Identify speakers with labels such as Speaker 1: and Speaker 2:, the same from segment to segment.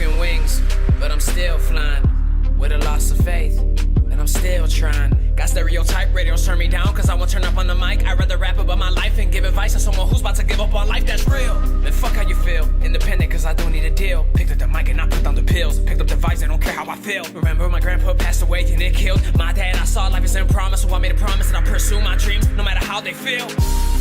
Speaker 1: broken wings, but I'm still flying with a loss of faith, and I'm still trying. Got stereotype radios turn me down, cause I won't turn up on the mic. I'd rather rap about my life and give advice to someone who's about to give up on life that's real. Then fuck how you feel, independent cause I don't need a deal. Picked up the mic and I put down the pills. Picked up the vice, I don't care how I feel. Remember my grandpa passed away and it killed my dad. I saw life is in promise, so I made a promise that I'll pursue my dreams, no matter how they feel.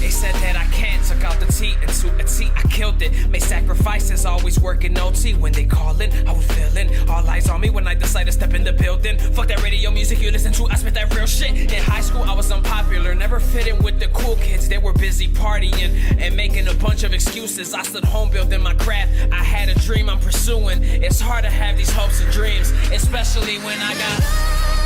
Speaker 1: They said that I can't, took out the T, and to a T I killed it. Made sacrifices, always working OT. When they callin', I was feeling all eyes on me when I decided to step in the building. Fuck that radio music you listen to, I spit that real shit. In high school I was unpopular, never fit in with the cool kids. They were busy partying and making a bunch of excuses. I stood home building my craft, I had a dream I'm pursuing. It's hard to have these hopes and dreams, especially when I got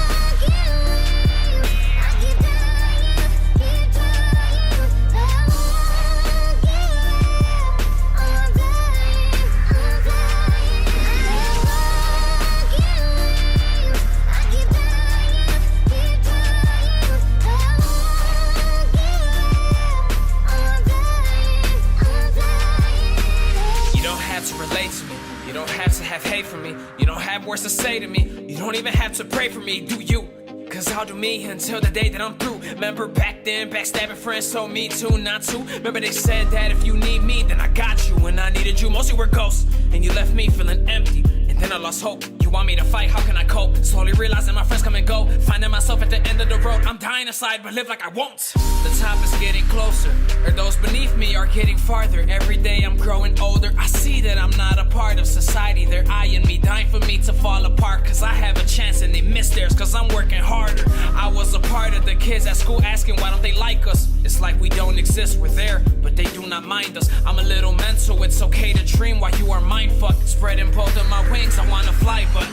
Speaker 1: to relate to me. You don't have to have hate for me. You don't have words to say to me. You don't even have to pray for me, do you? Cause I'll do me until the day that I'm through. Remember back then, backstabbing friends told me to not to. Remember they said that if you need me, then I got you. When I needed you, mostly were ghosts. And you left me feeling empty. And then I lost hope. You want me to fight, how can I cope? Slowly realizing my friends come and go. Finding myself at the end of the road. I'm dying inside, but live like I won't. The top is getting closer, or those beneath me are getting farther. Every day I'm growing older. I see that I'm not a part of society. They're eyeing me, dying for me to fall apart. Cause I have a chance and they miss theirs, cause I'm working harder. I was a part of the kids at school asking why don't they like us. It's like we don't exist, we're there, but they do not mind us. I'm a little mental, it's okay to dream while you are mindfucked. Spreading both of my wings, I wanna fly, but